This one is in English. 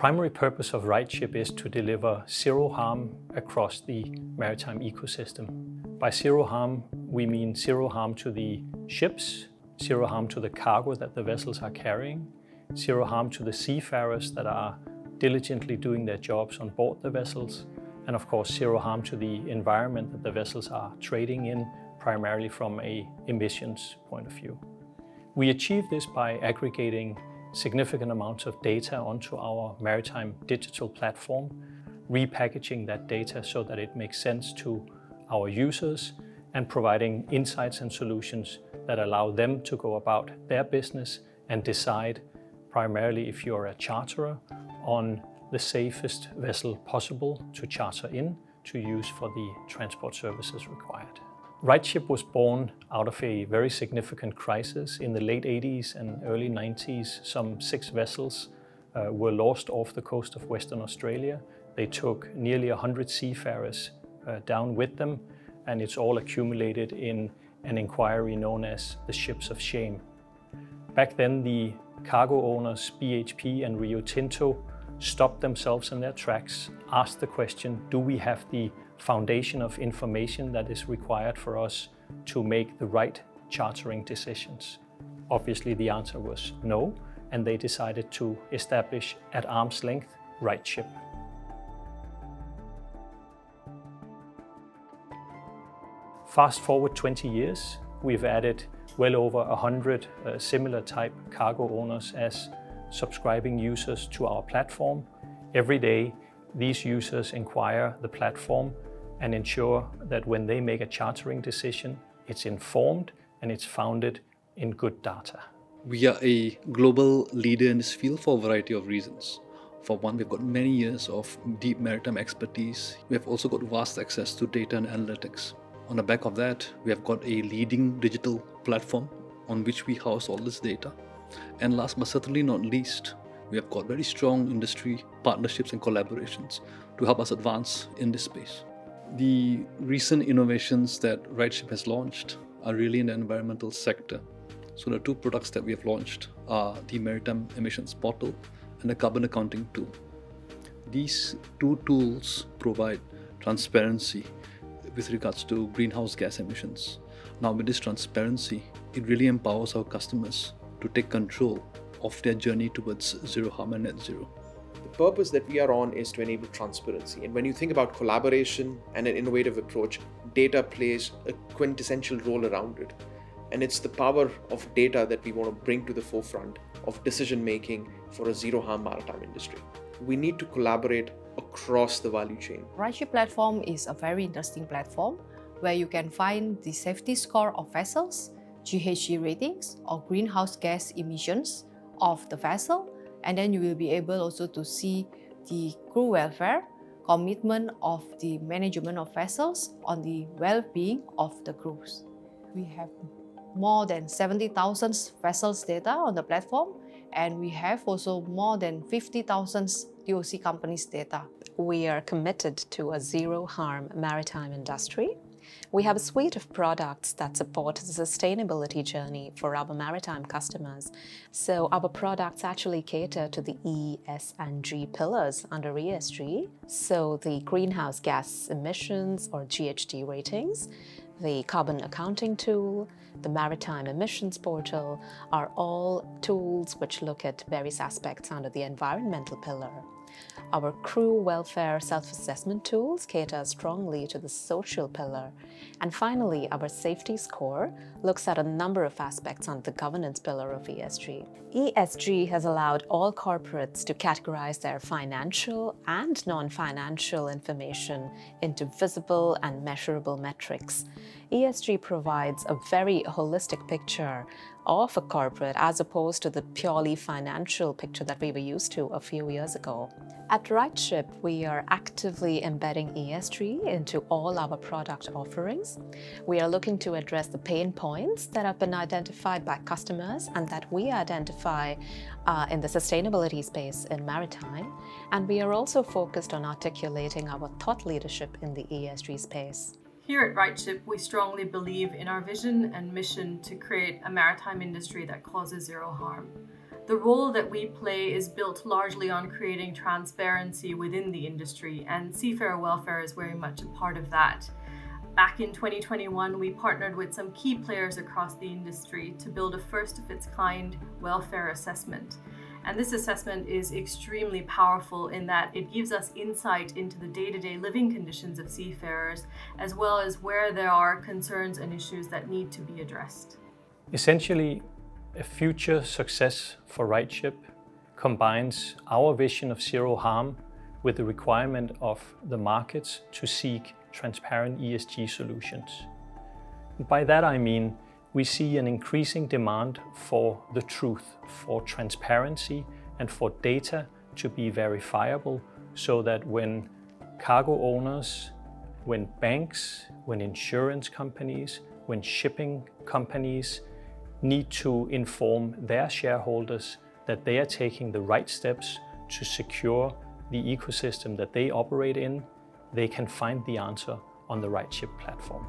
primary purpose of RightShip is to deliver zero harm across the maritime ecosystem. By zero harm, we mean zero harm to the ships, zero harm to the cargo that the vessels are carrying, zero harm to the seafarers that are diligently doing their jobs on board the vessels, and of course zero harm to the environment that the vessels are trading in, primarily from an emissions point of view. We achieve this by aggregating significant amounts of data onto our maritime digital platform, repackaging that data so that it makes sense to our users, and providing insights and solutions that allow them to go about their business and decide, primarily if you're a charterer, on the safest vessel possible to charter in to use for the transport services required. RightShip was born out of a very significant crisis. In the late 80s and early 90s, some 6 vessels were lost off the coast of Western Australia. They took nearly 100 seafarers down with them, and it's all accumulated in an inquiry known as the Ships of Shame. Back then, the cargo owners, BHP and Rio Tinto, stopped themselves in their tracks, asked the question, do we have the foundation of information that is required for us to make the right chartering decisions? Obviously, the answer was no, and they decided to establish at arm's length RightShip. Fast forward 20 years, we've added well over 100 similar type cargo owners as subscribing users to our platform. Every day, these users inquire the platform and ensure that when they make a chartering decision, it's informed and it's founded in good data. We are a global leader in this field for a variety of reasons. For one, we've got many years of deep maritime expertise. We have also got vast access to data and analytics. On the back of that, we have got a leading digital platform on which we house all this data. And last but certainly not least, we have got very strong industry partnerships and collaborations to help us advance in this space. The recent innovations that RightShip has launched are really in the environmental sector. So the 2 products that we have launched are the Maritime Emissions Portal and the Carbon Accounting Tool. These 2 tools provide transparency with regards to greenhouse gas emissions. Now with this transparency, it really empowers our customers to take control of their journey towards zero harm and net zero. The purpose that we are on is to enable transparency. And when you think about collaboration and an innovative approach, data plays a quintessential role around it. And it's the power of data that we want to bring to the forefront of decision making for a zero harm maritime industry. We need to collaborate across the value chain. RightShip platform is a very interesting platform where you can find the safety score of vessels, GHG ratings or greenhouse gas emissions of the vessel, and then you will be able also to see the crew welfare, commitment of the management of vessels on the well-being of the crews. We have more than 70,000 vessels data on the platform, and we have also more than 50,000 TOC companies data. We are committed to a zero harm maritime industry. We have a suite of products that support the sustainability journey for our maritime customers. So our products actually cater to the E, S, and G pillars under ESG. So the greenhouse gas emissions or GHG ratings, the carbon accounting tool, the maritime emissions portal are all tools which look at various aspects under the environmental pillar. Our crew welfare self-assessment tools cater strongly to the social pillar. And finally, our safety score looks at a number of aspects on the governance pillar of ESG. ESG has allowed all corporates to categorize their financial and non-financial information into visible and measurable metrics. ESG provides a very holistic picture of a corporate as opposed to the purely financial picture that we were used to a few years ago. At RightShip, we are actively embedding ESG into all our product offerings. We are looking to address the pain points that have been identified by customers and that we identify in the sustainability space in maritime. And we are also focused on articulating our thought leadership in the ESG space. Here at RightShip, we strongly believe in our vision and mission to create a maritime industry that causes zero harm. The role that we play is built largely on creating transparency within the industry, and seafarer welfare is very much a part of that. Back in 2021, we partnered with some key players across the industry to build a first-of-its-kind welfare assessment. And this assessment is extremely powerful in that it gives us insight into the day-to-day living conditions of seafarers, as well as where there are concerns and issues that need to be addressed. Essentially, a future success for RightShip combines our vision of zero harm with the requirement of the markets to seek transparent ESG solutions. And by that I mean we see an increasing demand for the truth, for transparency, and for data to be verifiable, so that when cargo owners, when banks, when insurance companies, when shipping companies need to inform their shareholders that they are taking the right steps to secure the ecosystem that they operate in, they can find the answer on the RightShip platform.